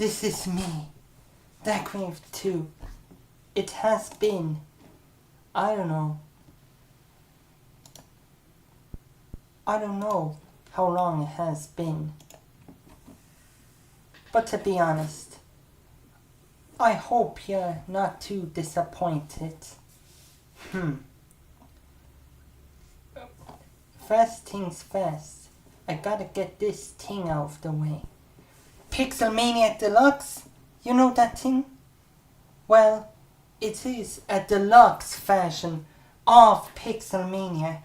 This is me, Darkwave 2. It has been, I don't know how long it has been. But to be honest, I hope you're not too disappointed. First things first, I gotta get this thing out of the way. Mania Deluxe, you know that thing? Well, it is a deluxe version of Mania,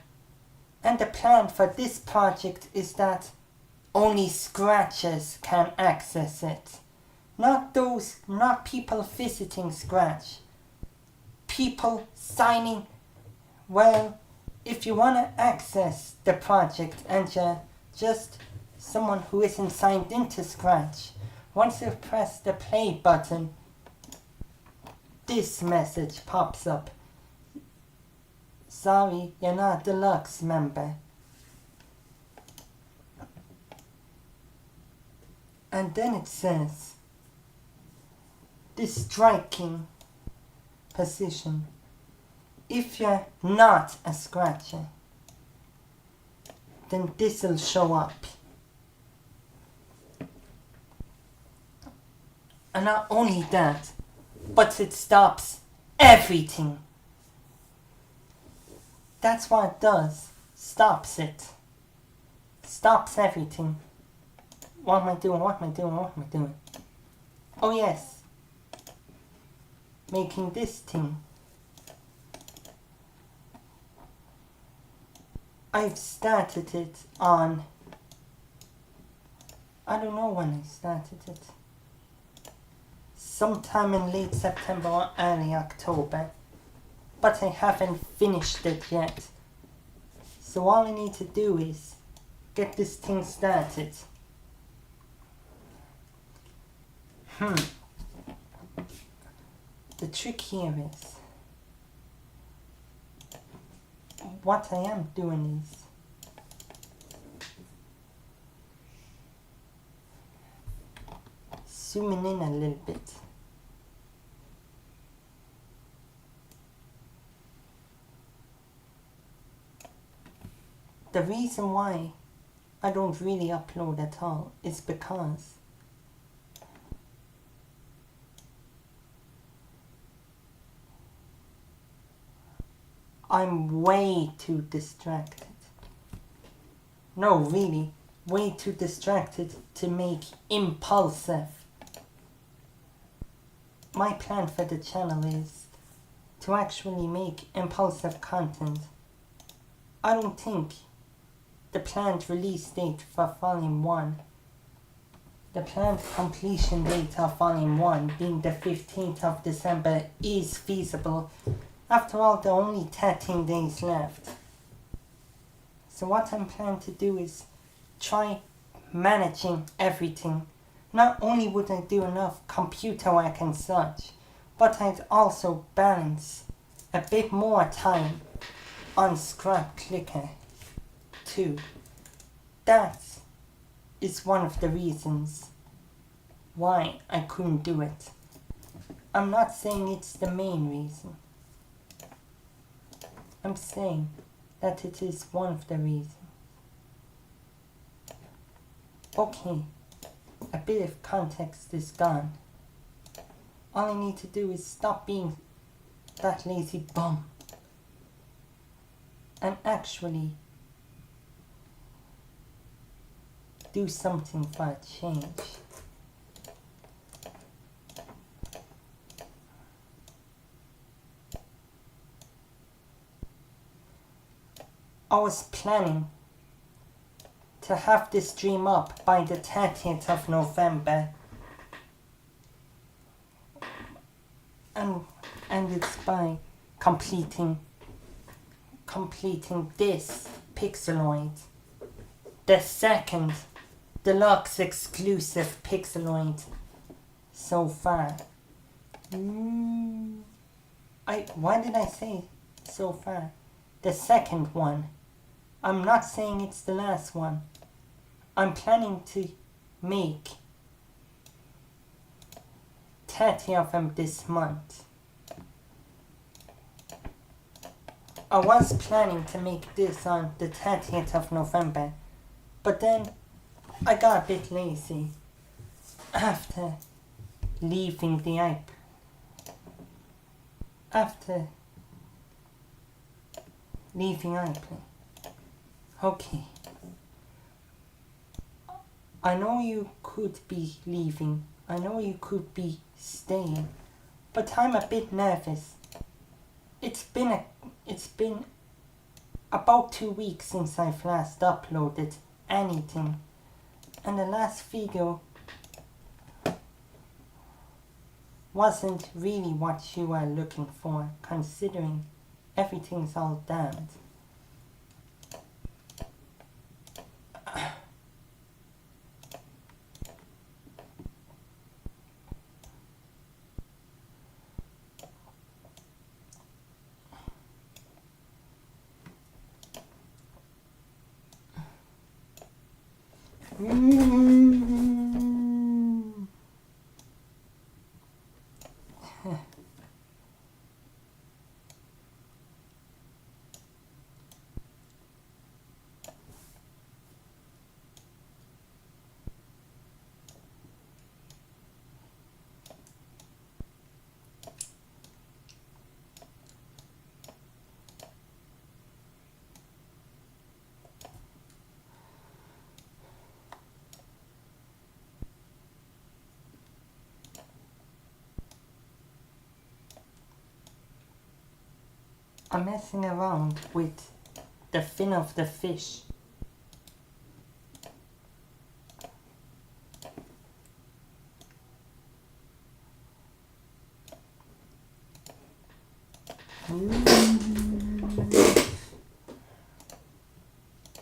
and the plan for this project is that only scratchers can access it. Not people visiting Scratch. People signing. Well, if you want to access the project and you're just someone who isn't signed into Scratch, once you press the play button, this message pops up. Sorry, you're not a Deluxe member. And then it says, this striking position. If you're not a scratcher, then this'll show up. And not only that, but it stops everything. That's what it does. Stops it. Stops everything. What am I doing? Oh yes. Making this thing. I've started it on, I don't know when I started it. Sometime in late September or early October. But I haven't finished it yet. So all I need to do is get this thing started. The trick here is, what I am doing is zooming in a little bit. The reason why I don't really upload at all is because I'm way too distracted. No, really, way too distracted to make impulsive. My plan for the channel is to actually make impulsive content. I don't think the planned release date for Volume 1, the planned completion date of Volume 1 being the 15th of December is feasible. After all, there are only 13 days left. So what I'm planning to do is try managing everything. Not only would I do enough computer work and such, but I'd also balance a bit more time on Scrap Clicker too. That is one of the reasons why I couldn't do it. I'm not saying it's the main reason. I'm saying that it is one of the reasons. Okay, a bit of context is gone. All I need to do is stop being that lazy bum and actually do something for a change. I was planning to have this stream up by the 30th of November. And it's by completing this Pixeloid. The second Deluxe exclusive Pixeloid so far. Why did I say so far? The second one. I'm not saying it's the last one. I'm planning to make 30th of this month. I was planning to make this on the 30th of November, but then I got a bit lazy after leaving the app. After leaving iPlay. Okay. I know you could be leaving. I know you could be staying. But I'm a bit nervous. It's been about 2 weeks since I've last uploaded anything. And the last video wasn't really what you were looking for, considering everything's all damned. I'm messing around with the fin of the fish.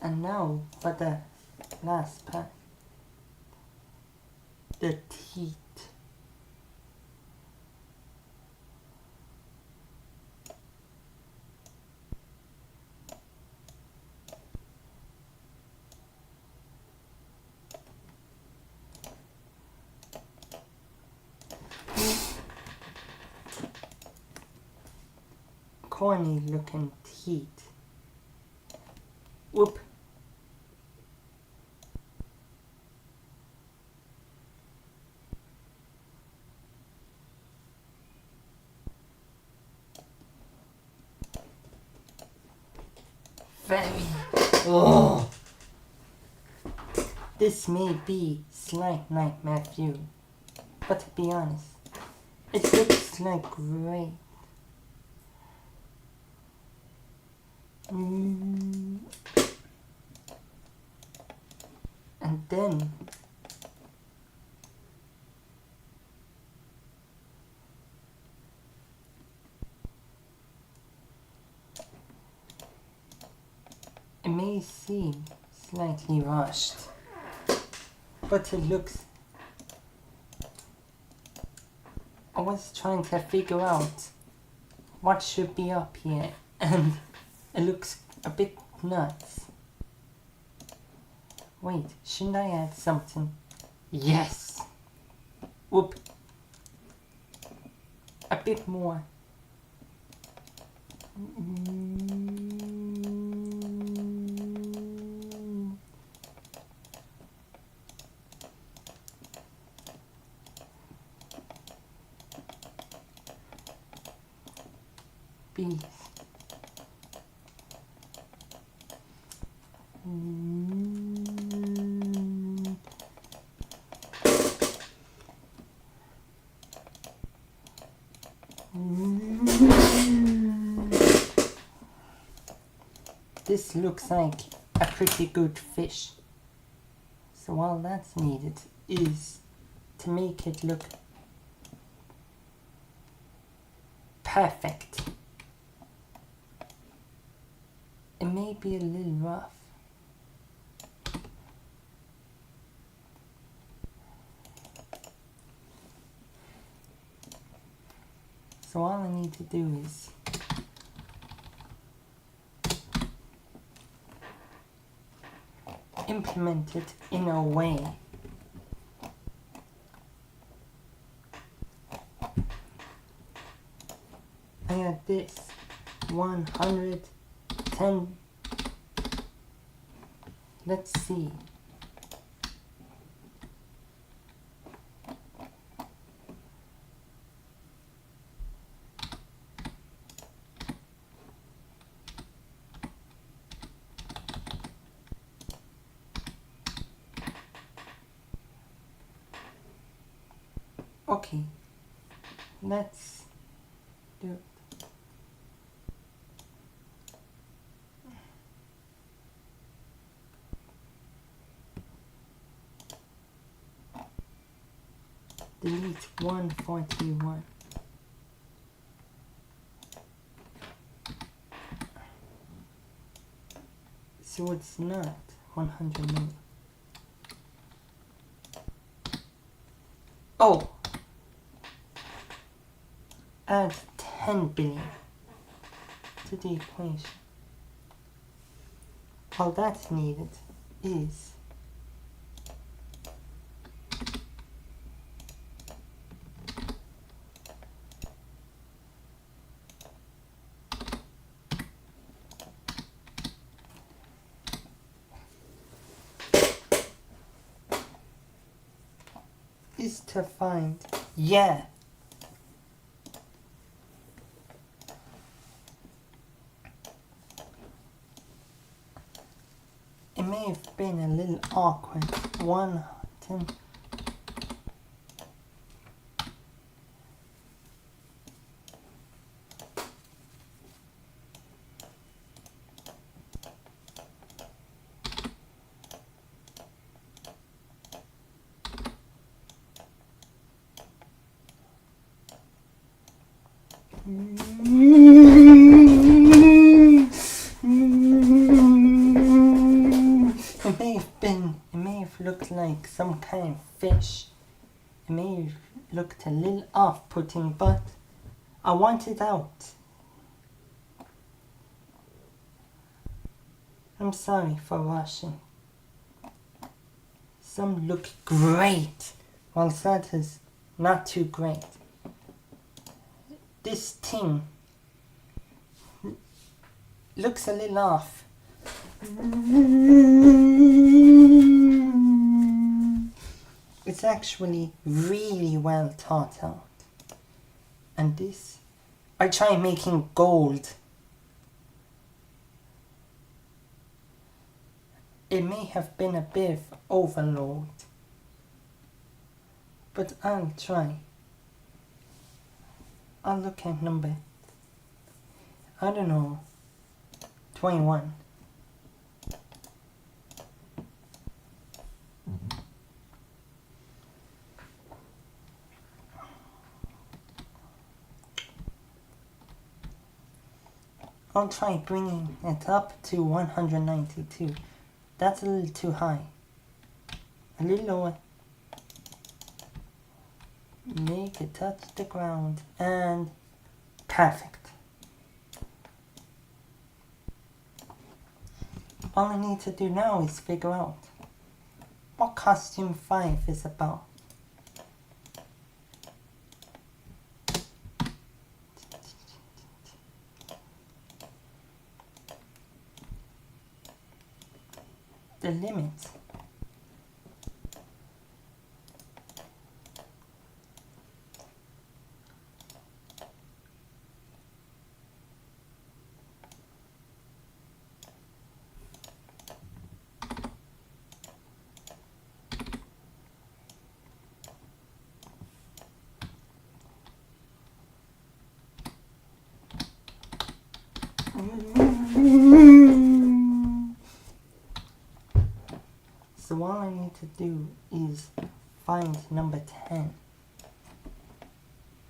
And now for the last part. The teeth. Corny looking teeth. Whoop. Very. Oh. This may be slight nightmare view, but to be honest, it looks like great. And then it may seem slightly rushed, but it looks. I was trying to figure out what should be up here, and it looks a bit nuts. Wait, shouldn't I add something? Yes! Whoop. A bit more. Bees. This looks like a pretty good fish. So all that's needed is to make it look perfect. It may be a little rough. So all I need to do is implement it in a way this? 110. Let's see. Okay, let's do it. Delete 141. So it's not 100 million. Oh! Add 10 billion to the equation. All that's needed is to find, yeah, it may have been a little awkward. 110. It may have looked like some kind of fish. It may have looked a little off-putting, but I want it out. I'm sorry for rushing. Some look great, while that is not too great. This thing looks a little off. It's actually really well thought out. And this, I try making gold. It may have been a bit of overload, but I'll try. I'll look at number, I don't know, 21. I'll try bringing it up to 192. That's a little too high. A little lower. Make it touch the ground and perfect. All I need to do now is figure out what costume 5 is about. The limit. So all I need to do is find number 10.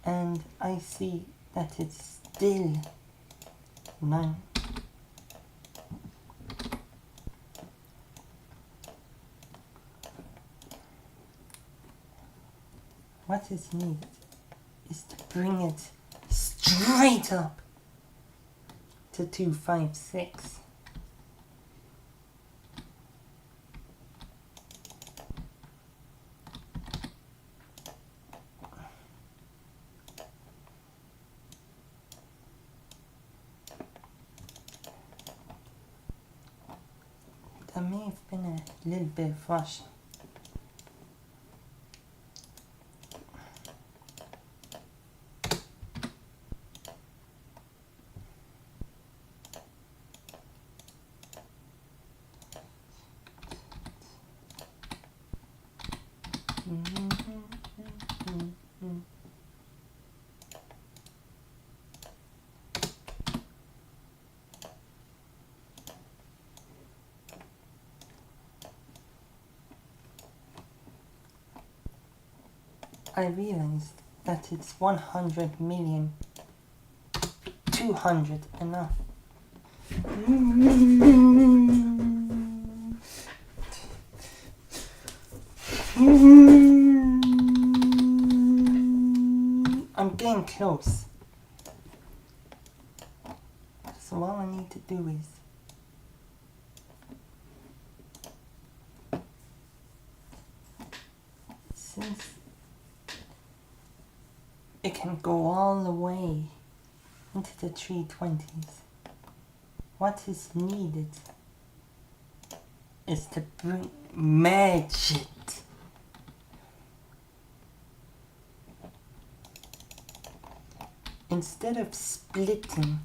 And I see that it's still 9. What is needed is to bring it straight up to 256. There may have been a little bit of rushing. I realized that it's 100 million 200 enough. I'm getting close. So all I need to do is since it can go all the way into the 320s, what is needed is to merge it. Instead of splitting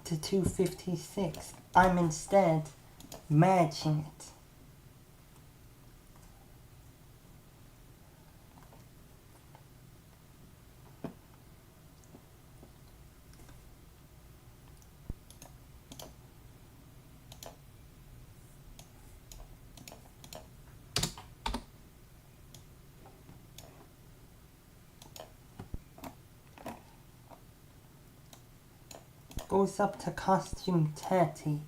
to 256, I'm instead merging it. Goes up to costume 30.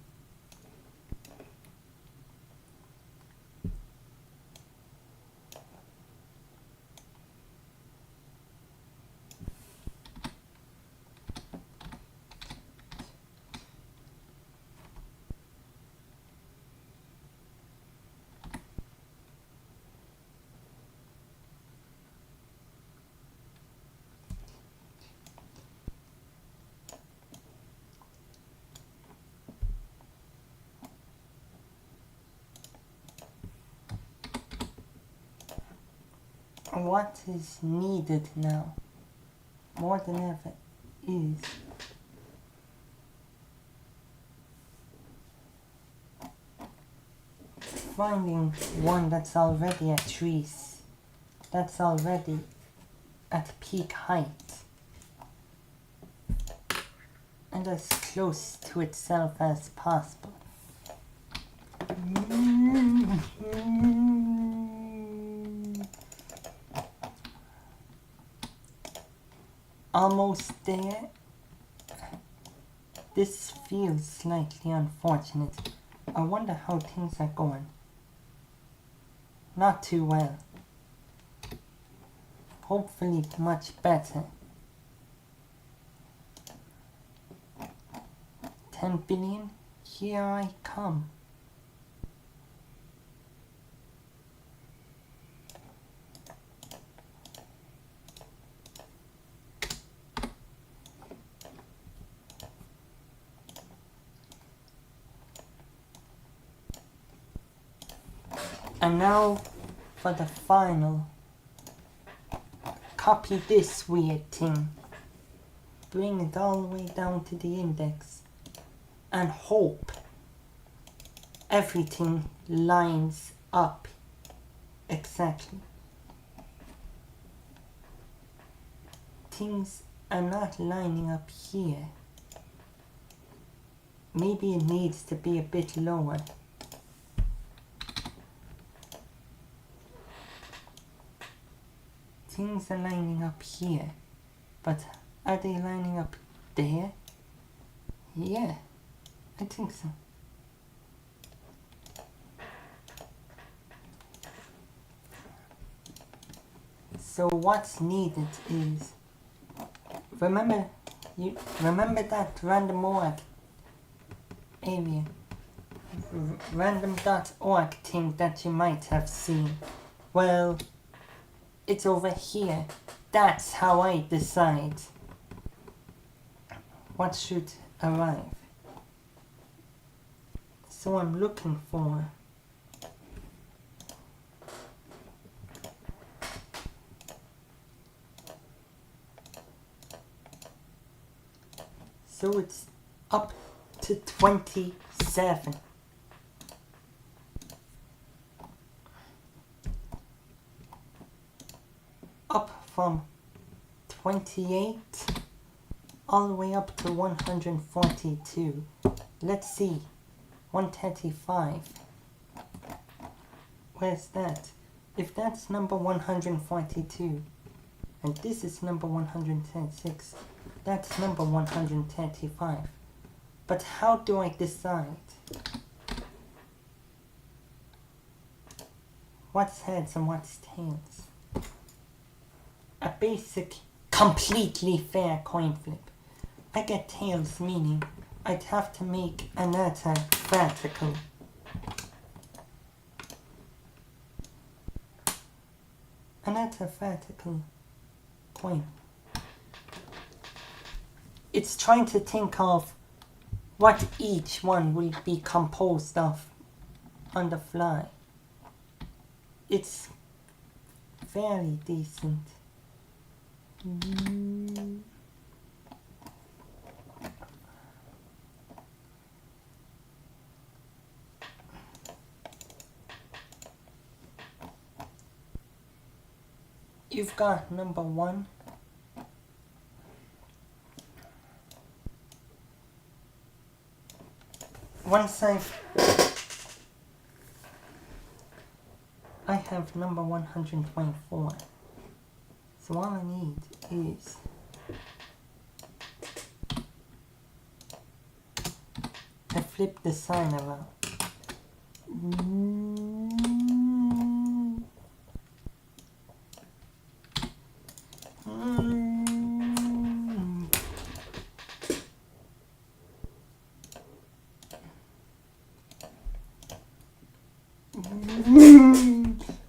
What is needed now, more than ever, is finding one that's already at trees, that's already at peak height, and as close to itself as possible. Almost there. This feels slightly unfortunate. I wonder how things are going. Not too well. Hopefully much better. 10 billion, here I come. And now for the final. Copy this weird thing. Bring it all the way down to the index. And hope everything lines up exactly. Things are not lining up here. Maybe it needs to be a bit lower. Things are lining up here, but are they lining up there? Yeah, I think so. So what's needed is, remember that random org area, random.org thing that you might have seen. Well, it's over here. That's how I decide what should arrive. So I'm looking for so it's up to 27. Up from 28 all the way up to 142. Let's see. 135. Where's that? If that's number 142 and this is number 136, that's number 135. But how do I decide what's heads and what's tails? A basic, completely fair coin flip. I get tails, meaning I'd have to make another vertical. Another vertical coin. It's trying to think of what each one will be composed of on the fly. It's very decent. You've got number 1. Once I have number 124. So all I need is to flip the sign around.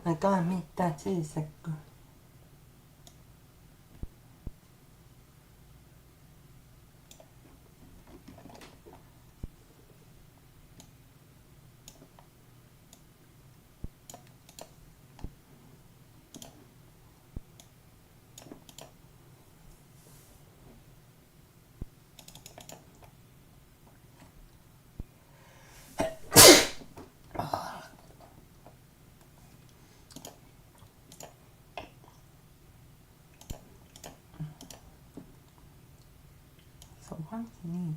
I gotta make that is a good. So what you need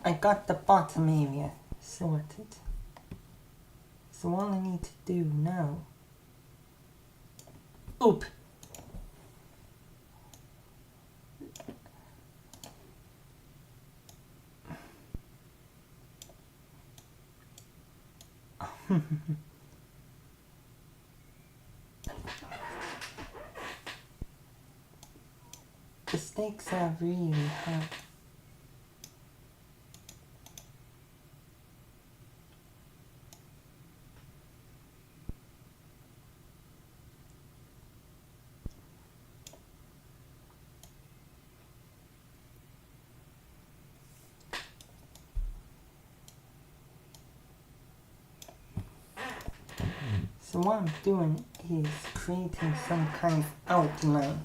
I got the bottom area sorted. So all I need to do now. Oop! The stakes are really high. So what I'm doing is creating some kind of outline.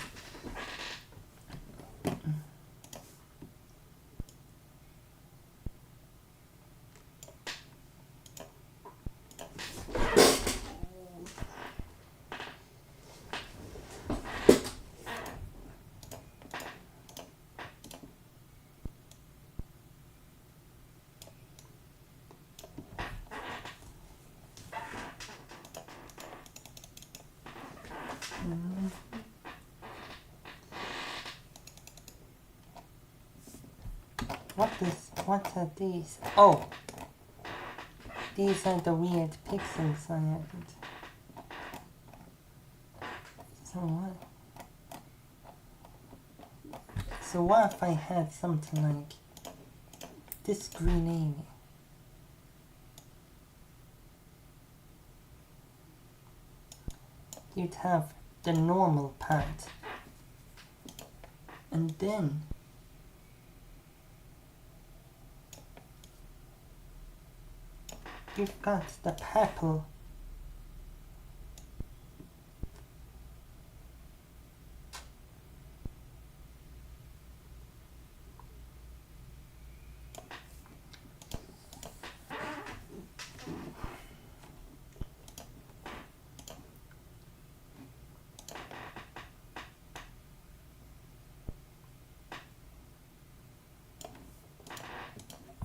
What are these? Oh! These are the weird pixels I added. So what if I had something like this green alien? You'd have the normal part. And then you've got the purple.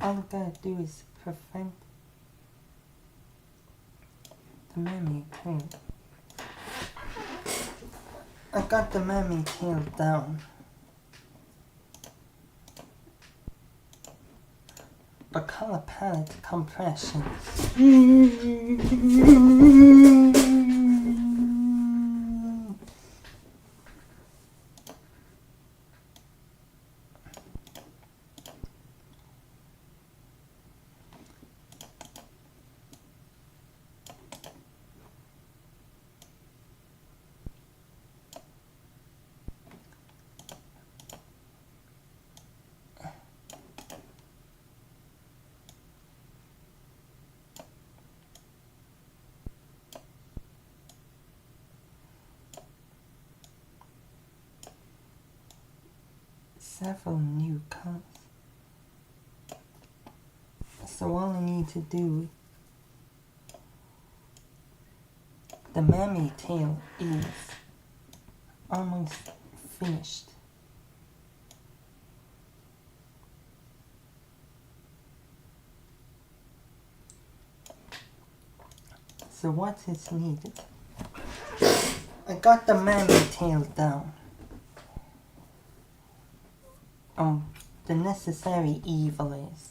All I gotta do is prevent the mammy tail. I got the mammy tail down. But color palette compression. Several new colors. So all I need to do, the mammy tail is almost finished. So what is needed? I got the mammy tail down. The necessary evil is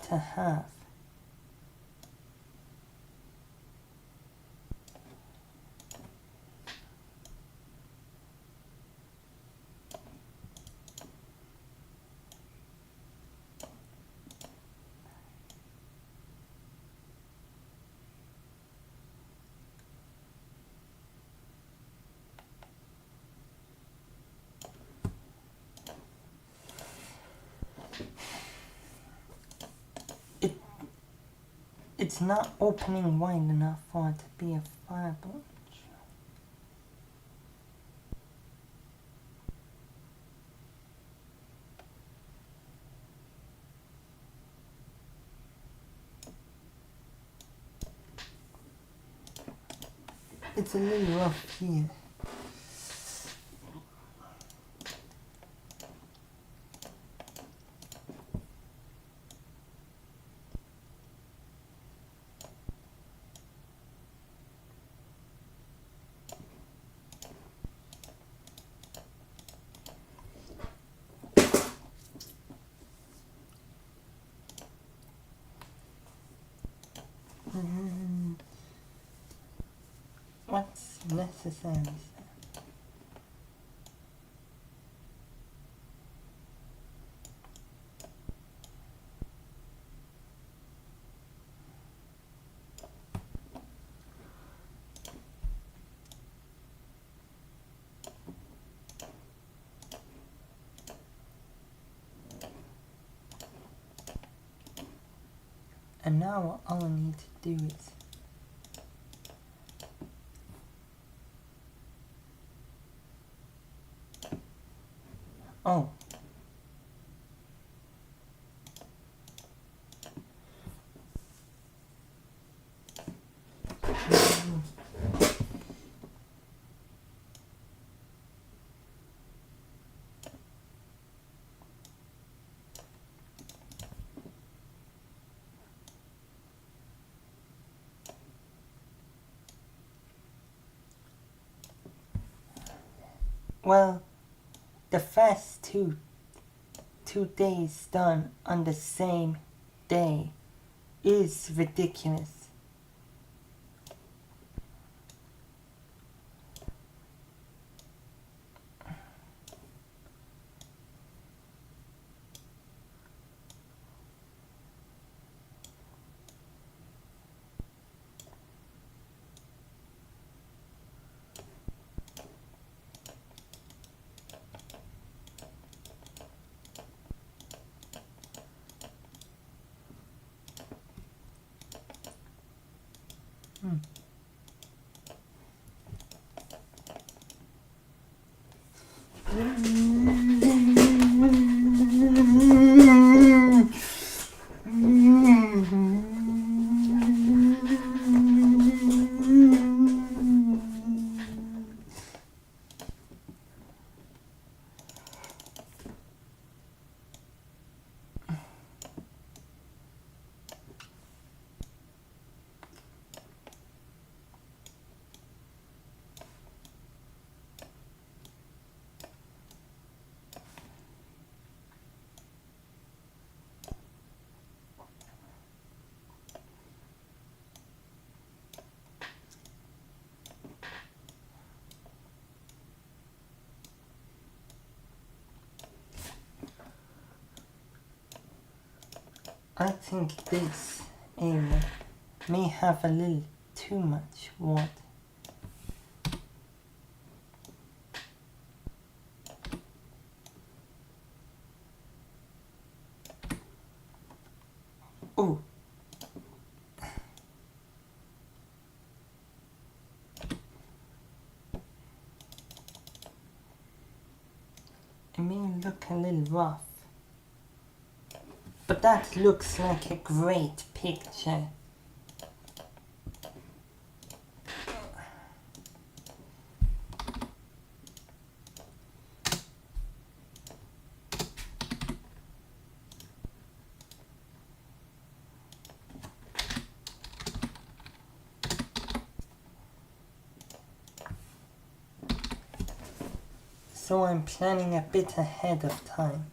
to have it's not opening wide enough for it to be a fireball. It's a little rough here. What's necessary? And now all I need to do is Well, the first two days done on the same day is ridiculous. I think this area may have a little too much wood. Oh, it may look a little rough, but that looks like a great picture. So I'm planning a bit ahead of time.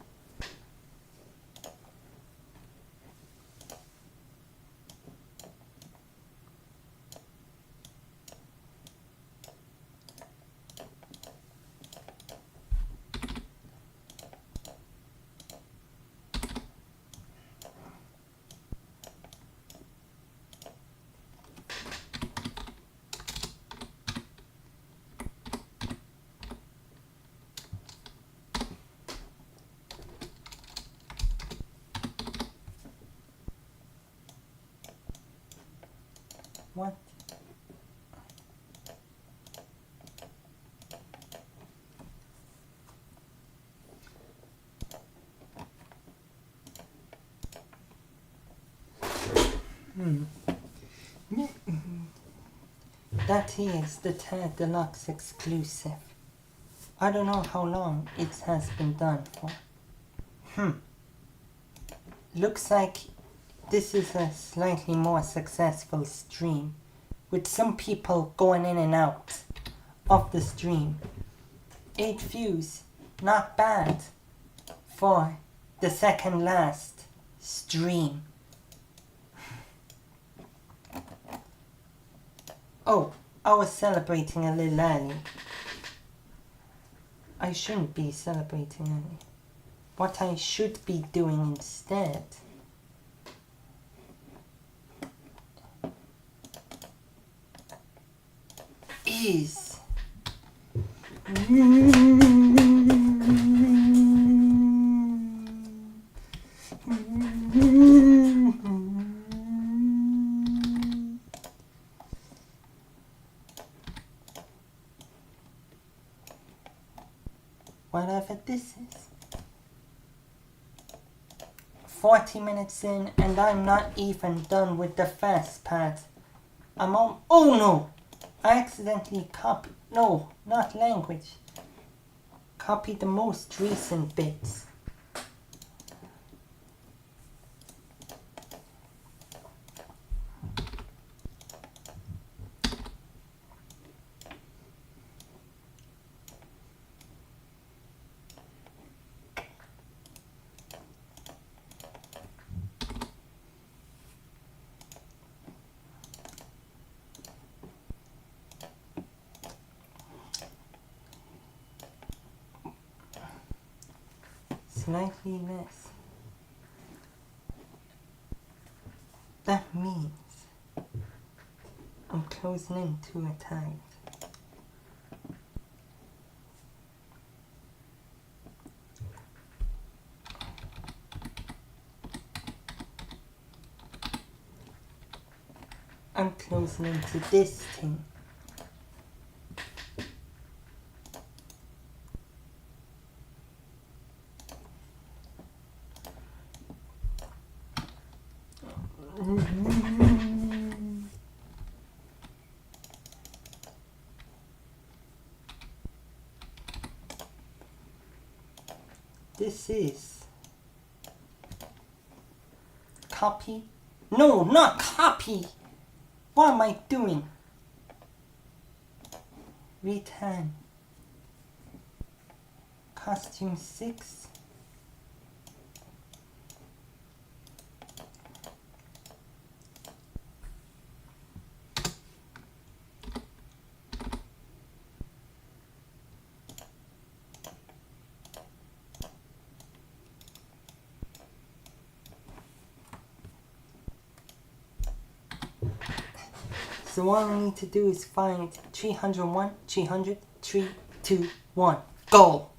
What? That is the third Deluxe exclusive. I don't know how long it has been done for. Looks like this is a slightly more successful stream, with some people going in and out of the stream. 8 views, not bad for the second last stream. Oh, I was celebrating a little early. I shouldn't be celebrating early. What I should be doing instead is whatever this is. 40 minutes in and I'm not even done with the first part. I'm on. Oh no! I accidentally copied. No, not language. Copied the most recent bits. slightly less. That means I'm closing in 2 tags. I'm closing into this thing. This is copy. No, not copy. What am I doing? Return. Costume 6. So all I need to do is find 301, 300, 3, 2, 1. Go!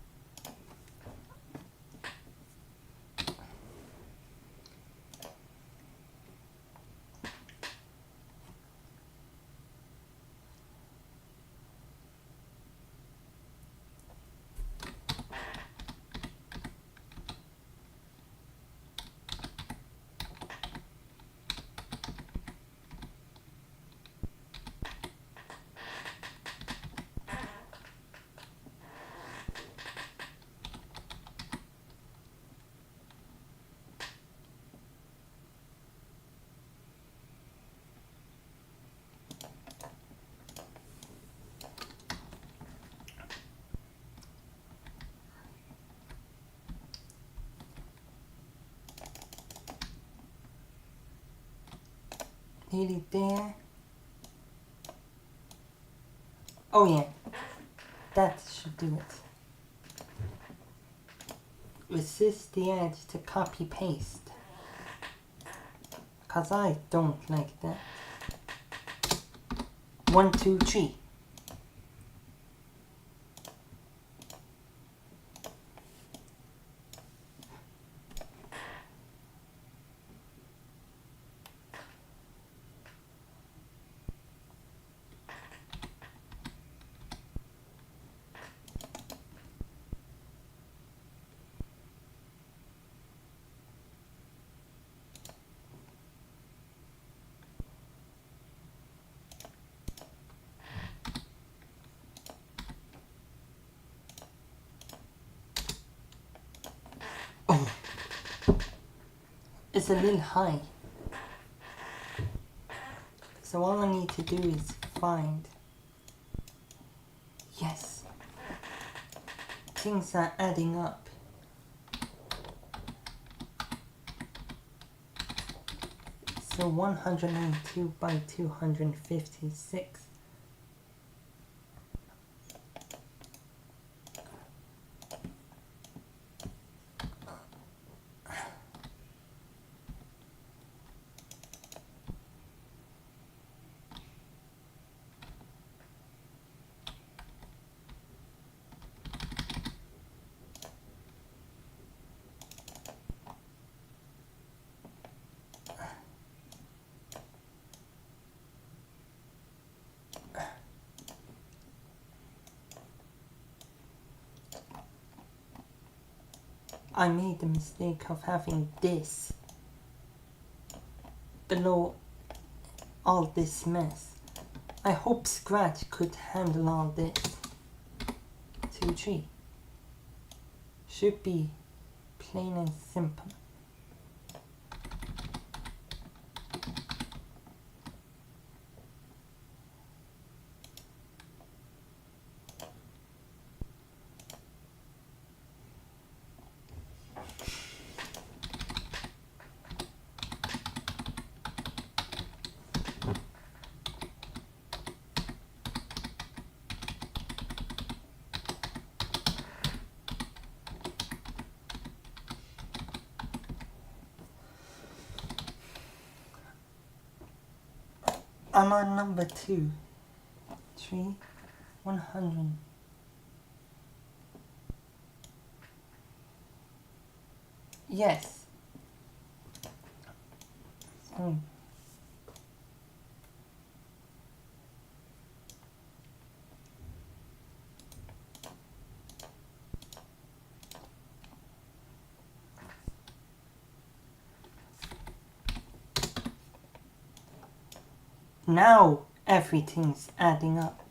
Nearly there. Oh yeah, that should do it. Resist the edge to copy paste, cause I don't like that. 1, 2, 3. Oh, it's a little high. So all I need to do is find. Yes. Things are adding up. So 192 by 256. I made the mistake of having this below all this mess. I hope Scratch could handle all this. 2, 3. Should be plain and simple. I'm on number 2. 3, 100. Yes. So. Now everything's adding up.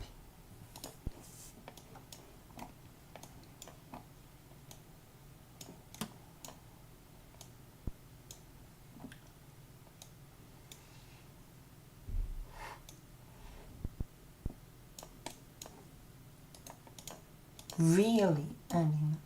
Really adding up.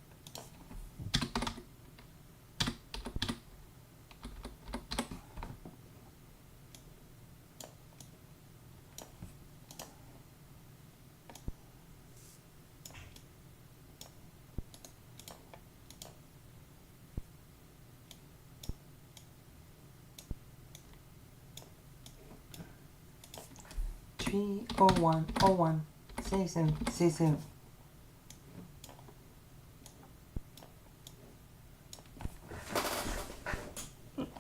Three, 01, 01, 00, 00.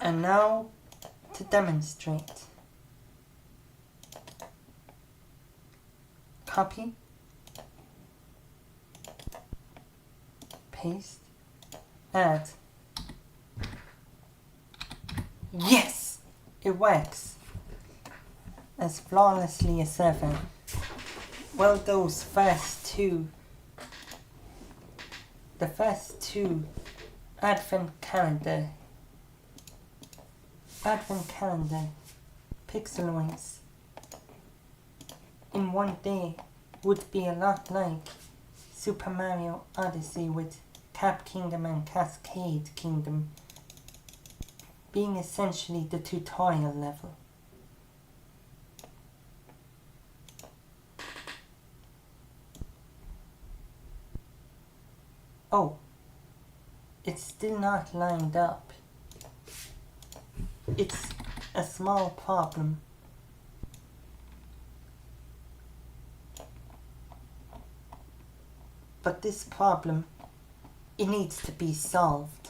And now to demonstrate. Copy. Paste. Add. Yes! It works. As flawlessly as ever. Well, those first two. The first two Advent calendar pixeloids in one day would be a lot like Super Mario Odyssey with Cap Kingdom and Cascade Kingdom being essentially the tutorial level. Oh, it's still not lined up. It's a small problem. But this problem, it needs to be solved.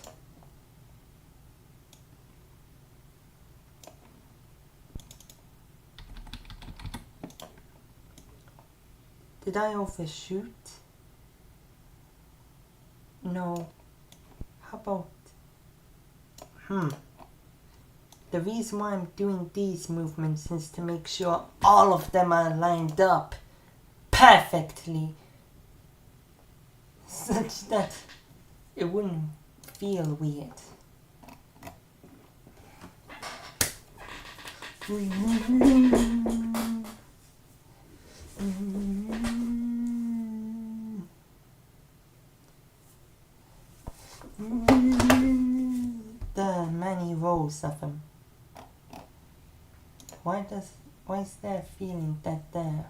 Did I overshoot? No. How about... The reason why I'm doing these movements is to make sure all of them are lined up perfectly, such that it wouldn't feel weird. There are many rows of them. Why is there a feeling that there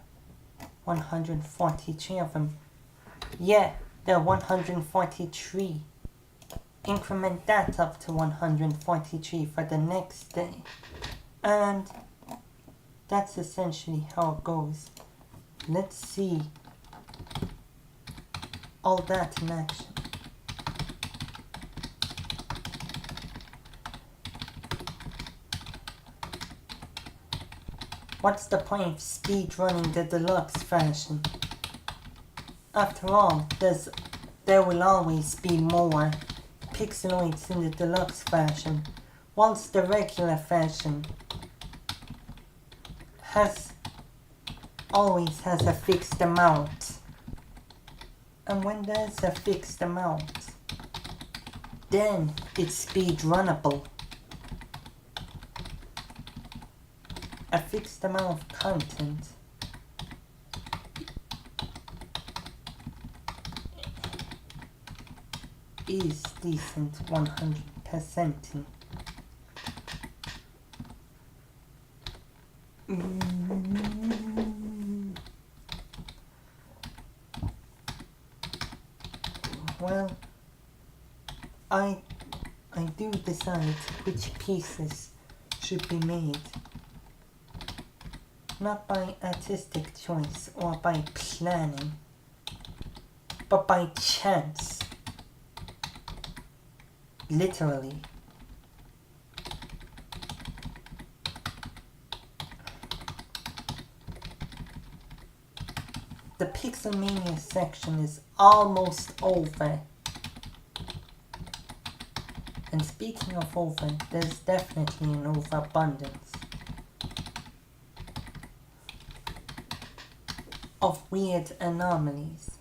are 143 of them? Yeah, there are 143. Increment that up to 143 for the next day. And that's essentially how it goes. Let's see all that in action. What's the point of speed running the deluxe version? After all, there will always be more pixeloids in the deluxe version, whilst the regular version always has a fixed amount. And when there's a fixed amount, then it's speed runnable. A fixed amount of content is decent 100%. Well, I do decide which pieces should be made. not by artistic choice or by planning, but by chance. Literally. The Pixel Mania section is almost over. And speaking of over, there's definitely an overabundance of weird anomalies.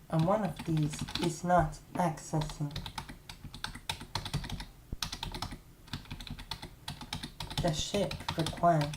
And one of these is not accessing the ship required.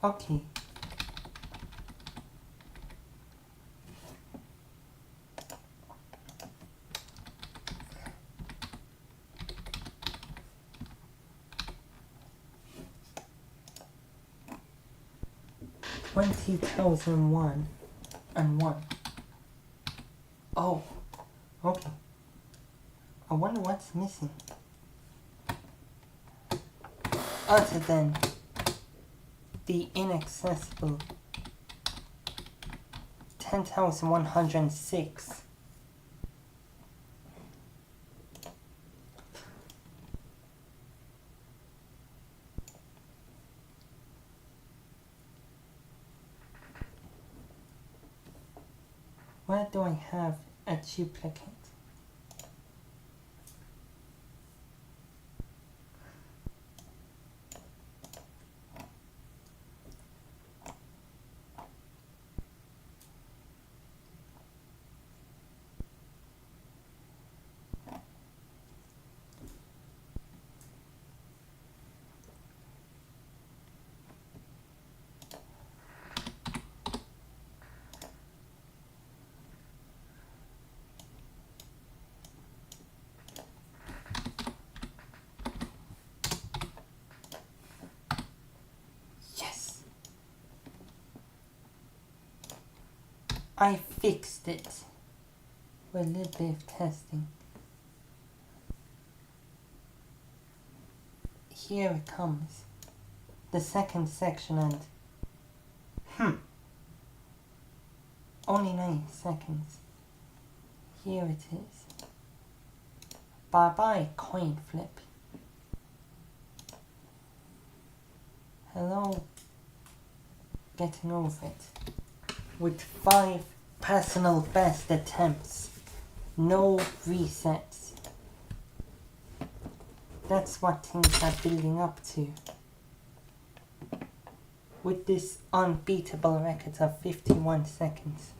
Okay. $20,001 and 1. Oh, okay. I wonder what's missing. Other than the inaccessible 10,106. Where do I have a duplicate? I fixed it with a little bit of testing. Here it comes, the second section, and only 9 seconds. Here it is. Bye bye coin flip. Hello, getting over it. With 5 personal best attempts, no resets. That's what things are building up to. With this unbeatable record of 51 seconds.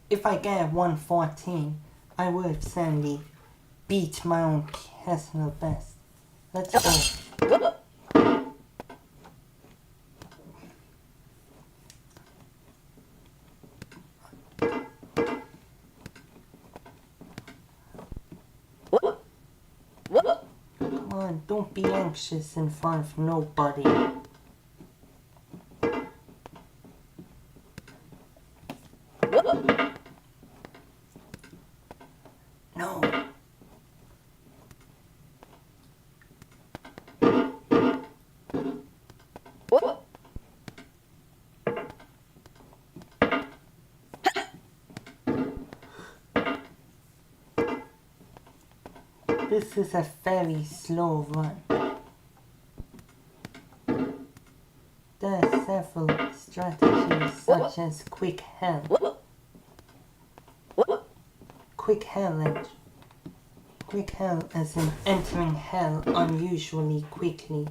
If I get 114, I will certainly beat my own personal best. Let's go. Come on, don't be anxious in front of nobody. No. This is a very slow run. There are several strategies such as quick hell. Quick hell as in entering hell unusually quickly,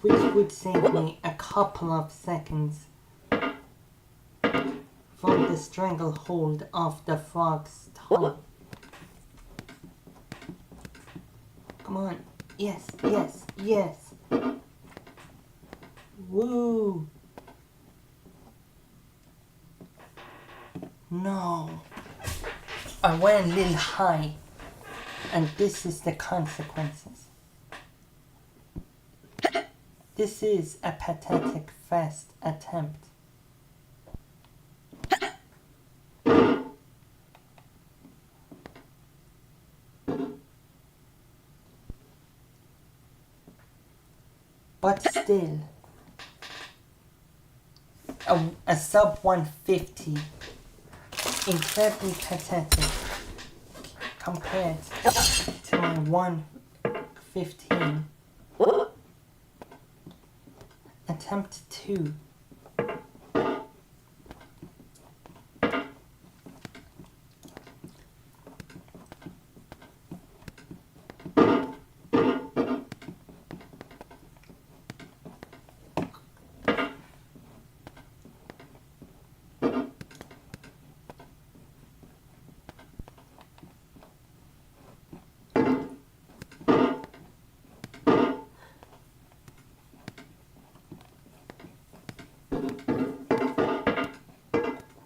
which would save me a couple of seconds from the stranglehold of the frog's tongue. Come on. Yes, yes, yes. Woo. No. I went a little high, and this is the consequences. This is a pathetic first attempt. But still, a sub 150, incredibly pathetic compared to my 115. Attempt 2.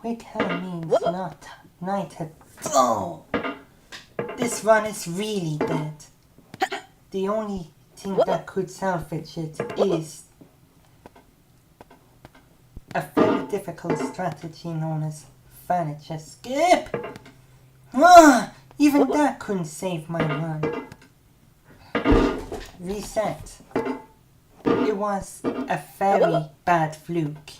Quick hell means not knighted. Oh! This run is really dead. The only thing that could salvage it is a very difficult strategy known as furniture skip. Even that couldn't save my run. Reset. It was a very bad fluke.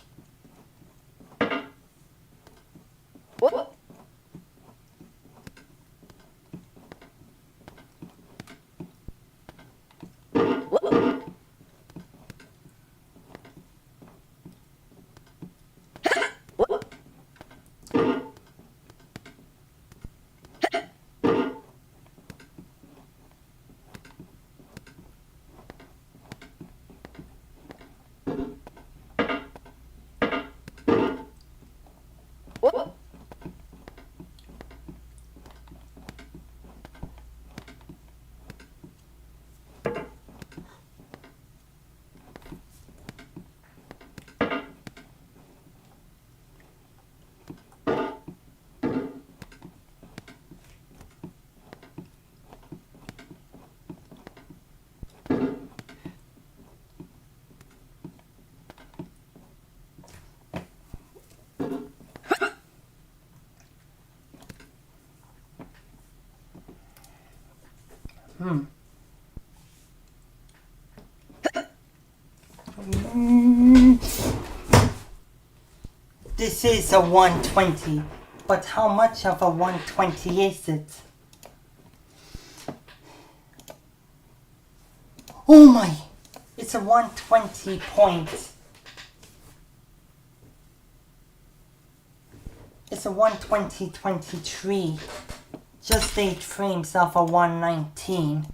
This is a 120, but how much of a 120 is it? Oh my! It's a 120 point. It's a 120.23. Just 8 frames of a 119.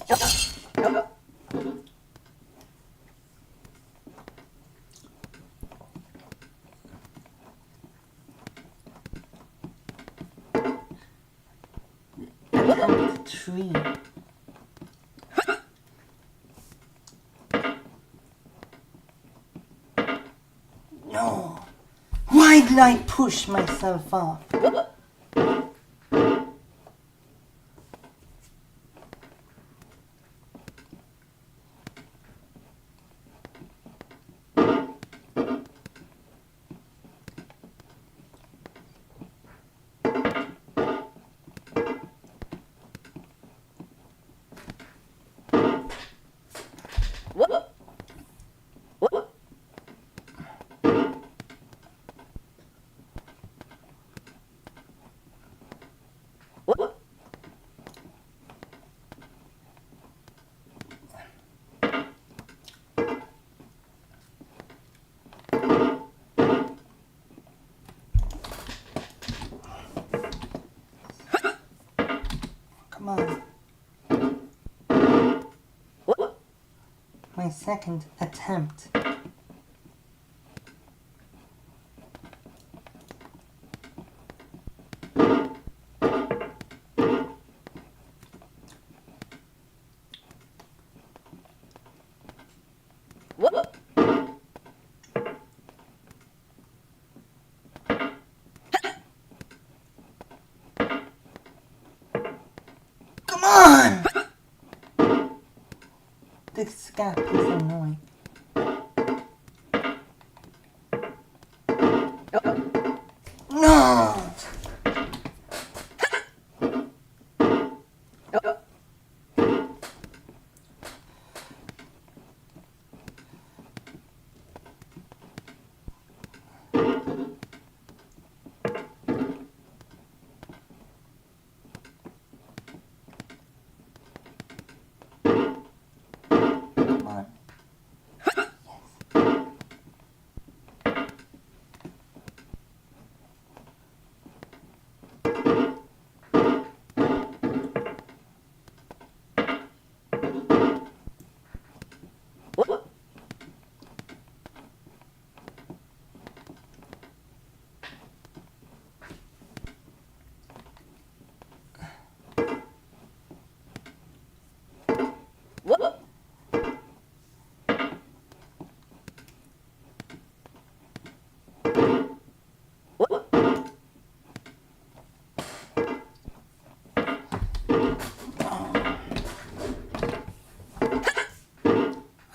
Attempt 3. No. Why did I push myself off? Come on. My second attempt. Come on! This gap is annoying. No! Come on.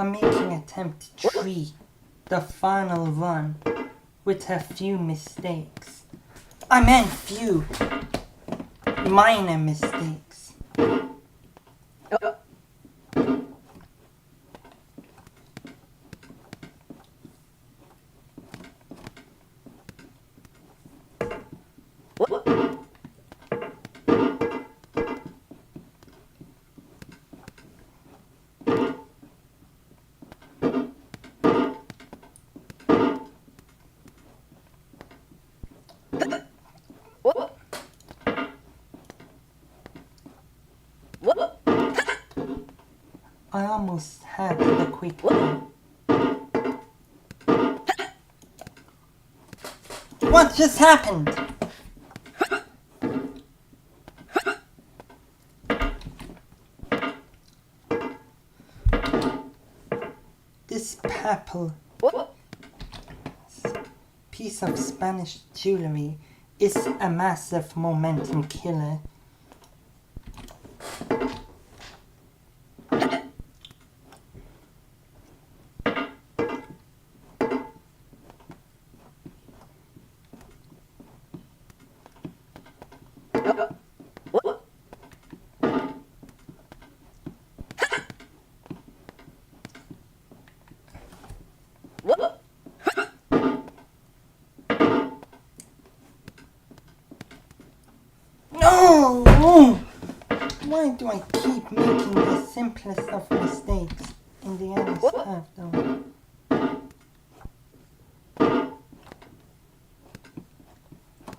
I'm making attempt 3, the final run, with a few mistakes. I meant few, minor mistakes. I almost had the quick one. What just happened? This papal piece of Spanish jewelry is a massive momentum killer. No! Why do I keep making the simplest of mistakes in the honest path though?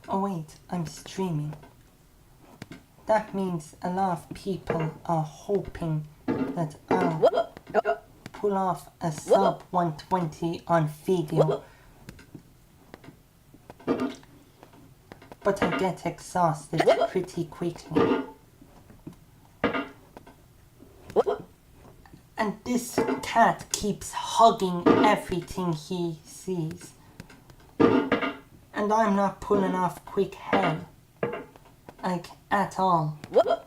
Oh wait, I'm streaming. That means a lot of people are hoping that I'll pull off a sub 120 on video. But I get exhausted pretty quickly. And this cat keeps hugging everything he sees. And I'm not pulling off quick hell. Like, at all. Oh.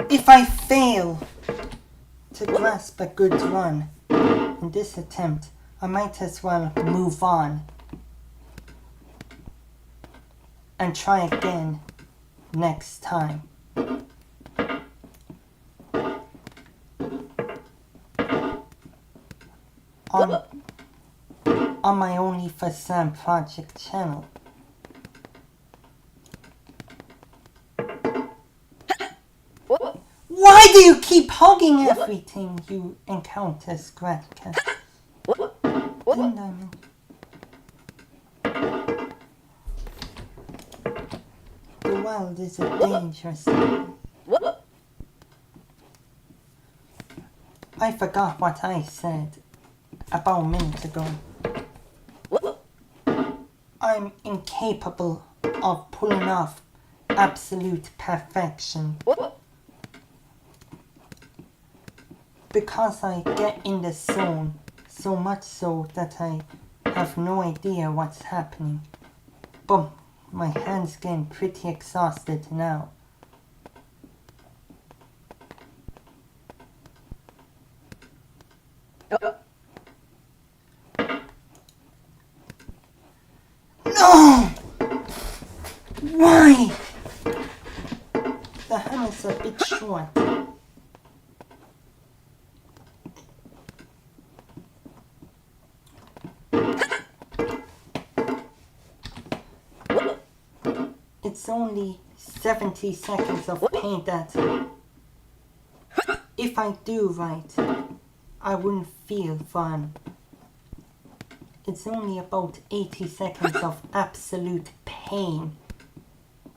If I fail to grasp a good run in this attempt, I might as well move on and try again next time. On my Only for Sam project channel. Why do you keep hugging everything you encounter, Scratch Cat? Didn't I mention? The world is a dangerous thing. I forgot what I said about a minute ago. I'm incapable of pulling off absolute perfection. Because I get in the zone, so much so that I have no idea what's happening. But my hand's getting pretty exhausted now. No! Why? The hammer's a bit short. It's only 70 seconds of paint that, if I do right, I wouldn't feel fun. It's only about 80 seconds of absolute pain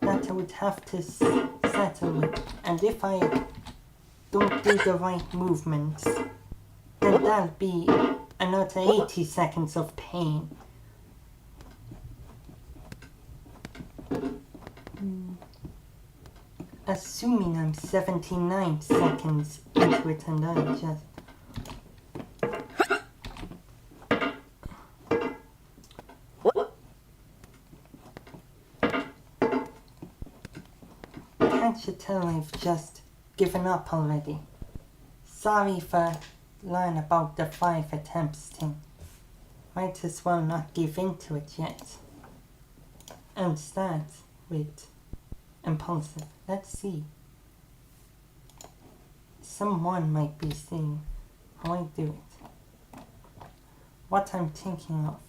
that I would have to settle with. And if I don't do the right movements, then that'll be another 80 seconds of pain. Assuming I'm 79 seconds into it and I just... Can't you tell I've just given up already? Sorry for lying about the 5 attempts thing. Might as well not give in to it yet. And start with impulsive. Let's see. Someone might be seeing how I do it. What I'm thinking of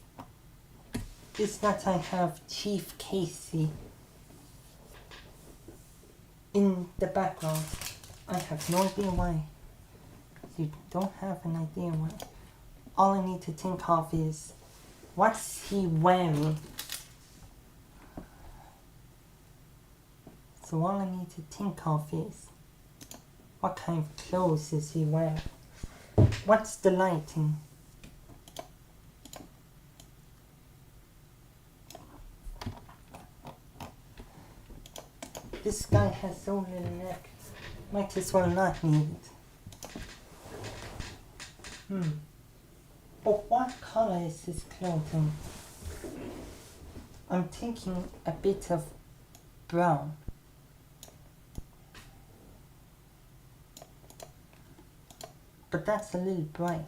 is that I have Chief Casey in the background. I have no idea why. You don't have an idea why. All I need to think of is, what's he wearing? So all I need to think of is, what kind of clothes is he wearing? What's the lighting? This guy has so little neck. Might as well not need it. But what colour is his clothing? I'm thinking a bit of brown. But that's a little bright.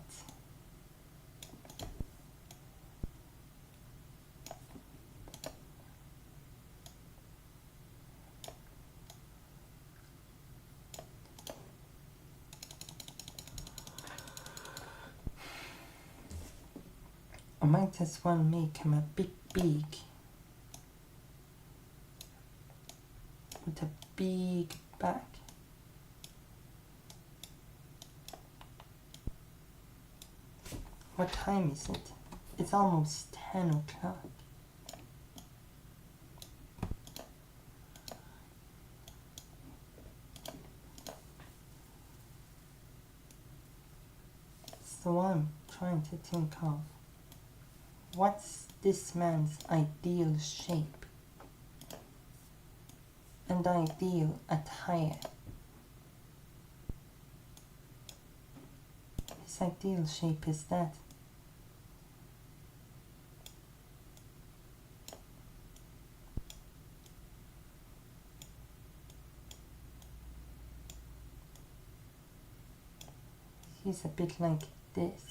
I might as well make him a bit big. With a big back. What time is it? It's almost 10 o'clock. So I'm trying to think of, what's this man's ideal shape and ideal attire? His ideal shape is that. He's a bit like this.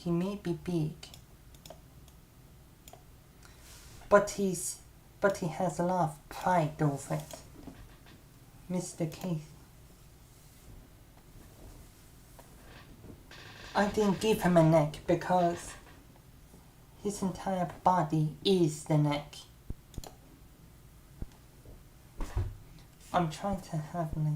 He may be big, but he has a lot of pride over it. Mr. Keith. I didn't give him a neck because his entire body is the neck. I'm trying to have like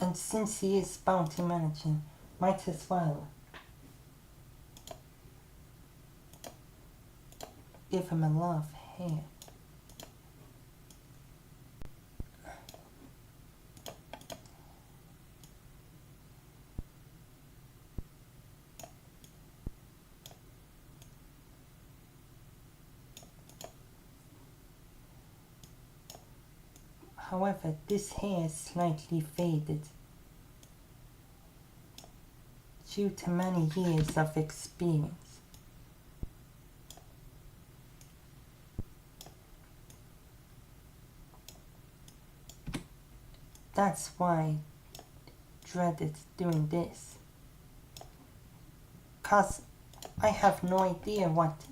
and since he is bounty managing, might as well give him a lot of hair. However, this hair is slightly faded due to many years of experience. That's why I dreaded doing this. 'Cause I have no idea what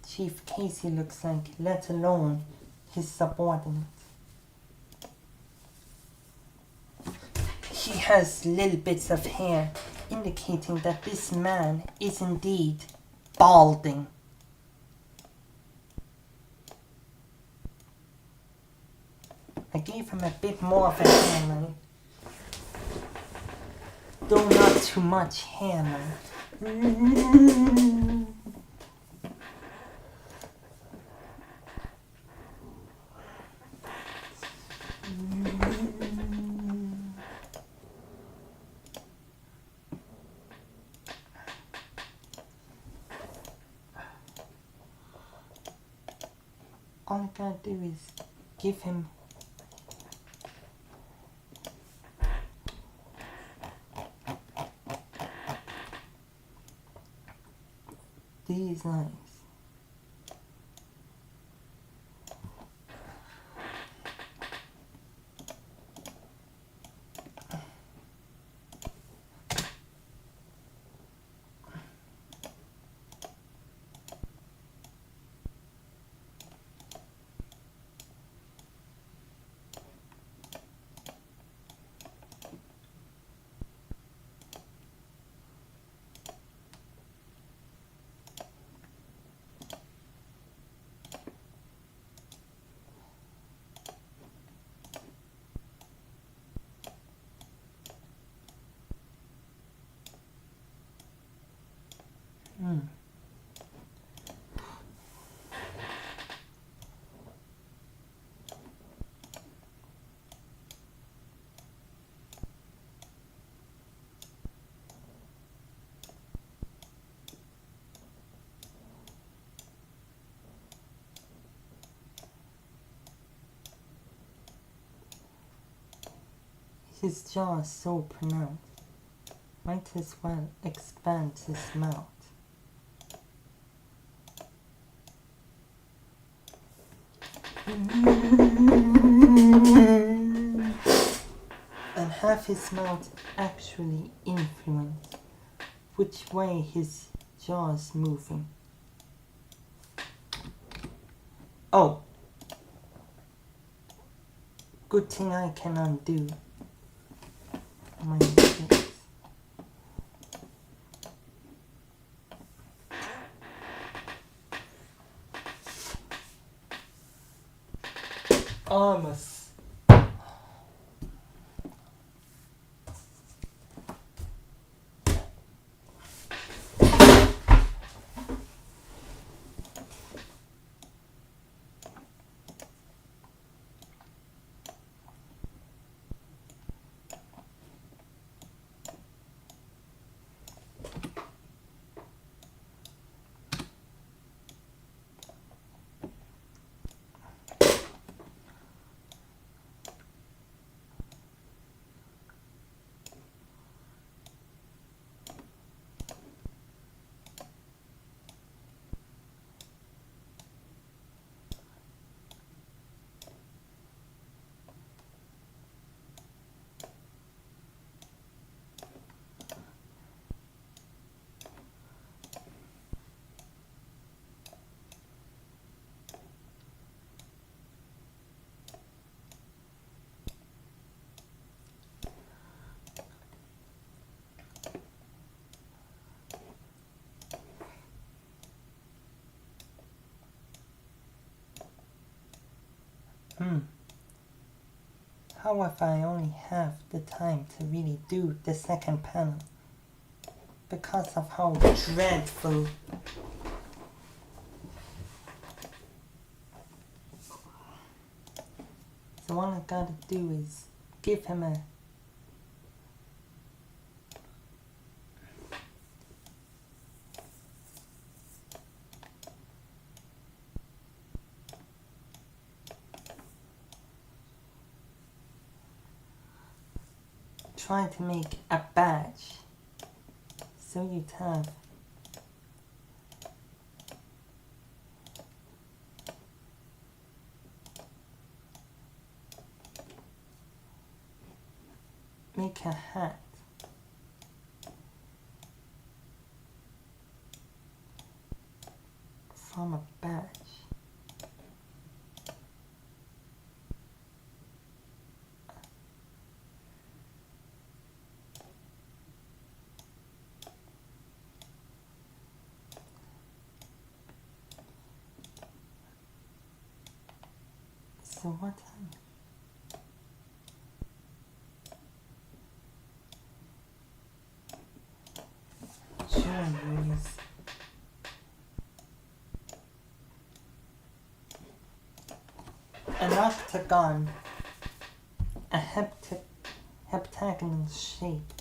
Chief Casey looks like, let alone his subordinate. He has little bits of hair, indicating that this man is indeed balding. I gave him a bit more of a hairline, though not too much hairline. All I gotta do is give him these lines. His jaw is so pronounced. Might as well expand his mouth. And have his mouth actually influence which way his jaw is moving. Oh! Good thing I can undo my mistakes. Almost. How if I only have the time to really do the second panel? Because of how dreadful. So all I gotta do is give him a try to make a badge. So you'd have make a hat from a badge. So what I'm showing you is an octagon, a heptagonal shape.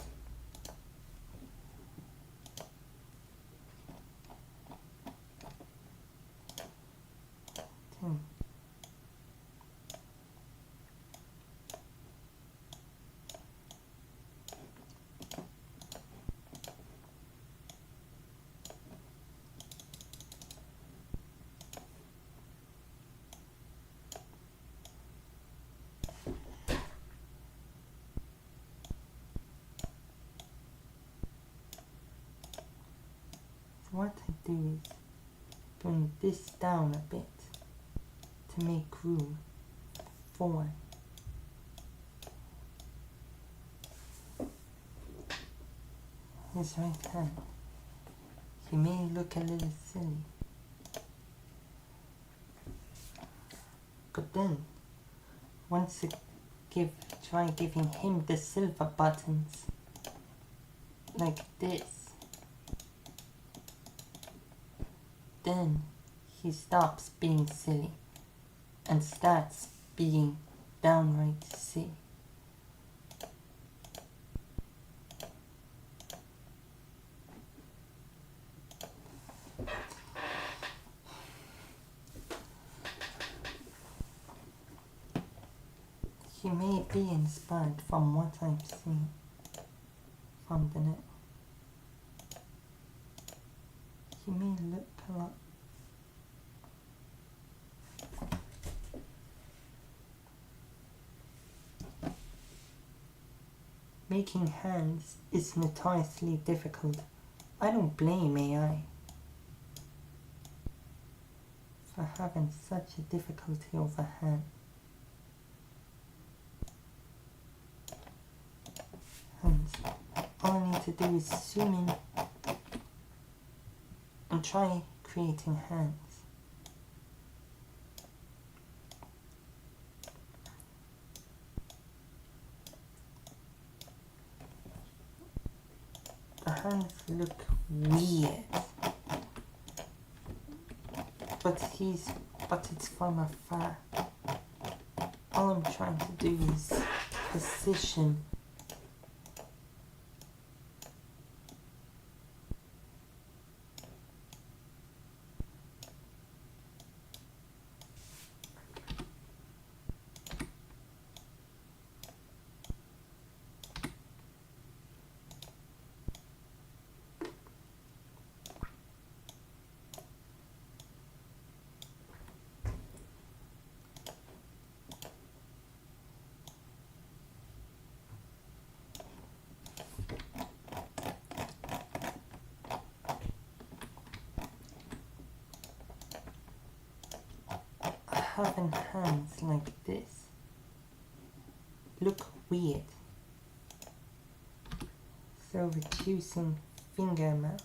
What I do is bring this down a bit to make room for his right hand. He may look a little silly, but then once I try giving him the silver buttons like this, then he stops being silly and starts being downright silly. He may be inspired from what I'm seeing from the net. He may look a lot making hands is notoriously difficult. I don't blame AI for having such a difficulty over hands. All I need to do is zoom in and try creating hands. The hands look weird, but it's from afar. All I'm trying to do is position having hands like this look weird. So reducing finger amount.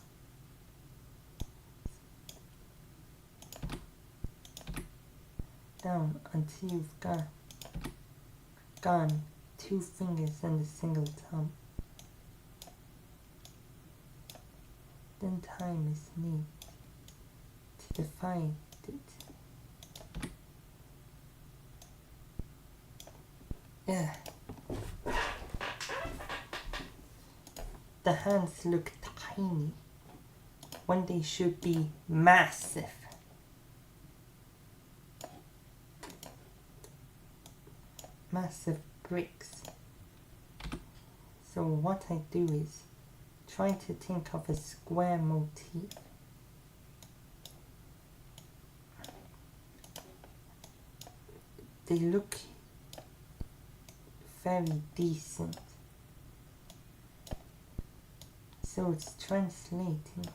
down until you've gone 2 fingers and a single thumb. Then time is needed to divide it. Yeah. The hands look tiny when they should be massive. Massive bricks. So what I do is try to think of a square motif. They look very decent. So it's translating.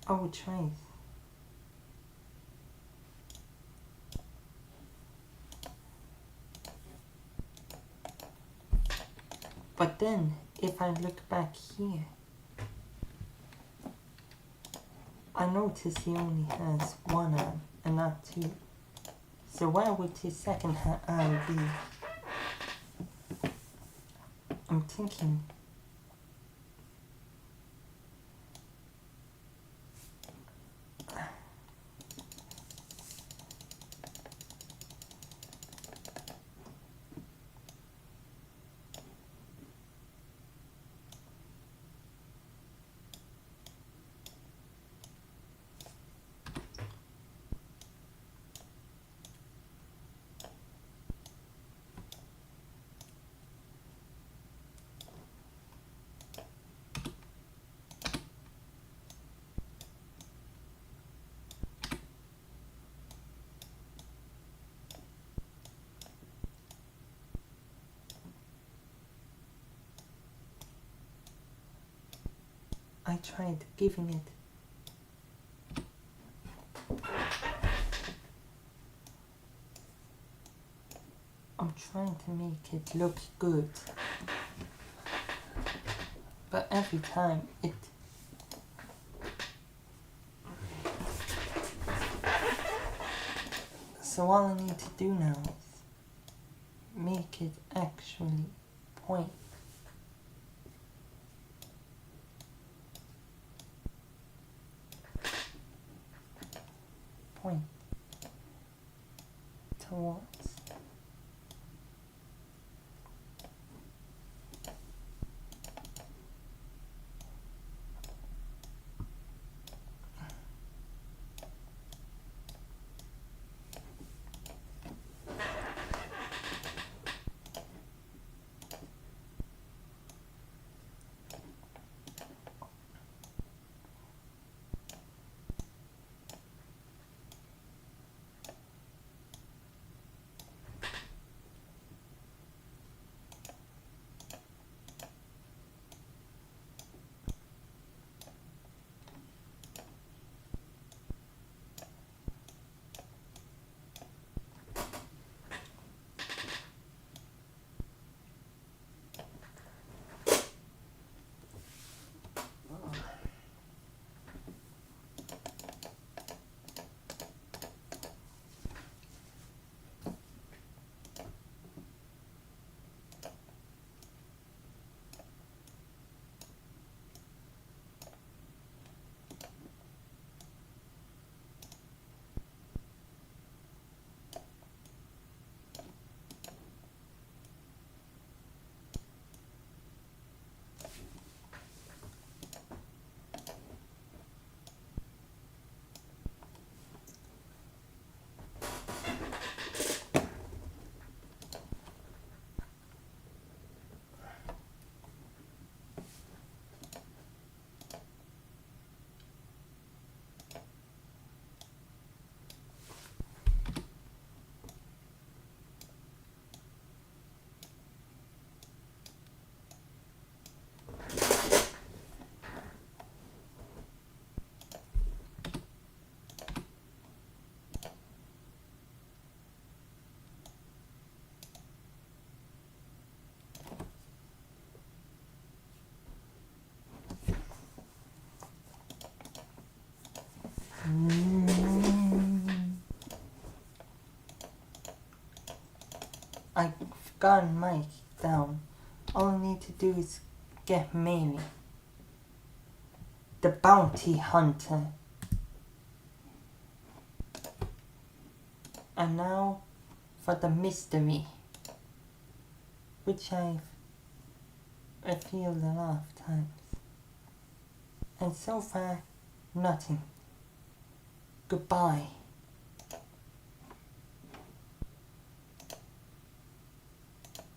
I will try it. But then, if I look back here, I notice he only has 1 arm and not 2. So where would his second arm be? I'm thinking I tried giving it I'm trying to make it look good, but every time it so all I need to do now is make it actually point. Point towards. I've gotten Mike down. All I need to do is get Mania, the bounty hunter. And now for the mystery, which I've revealed a lot of times. And so far, nothing. Goodbye.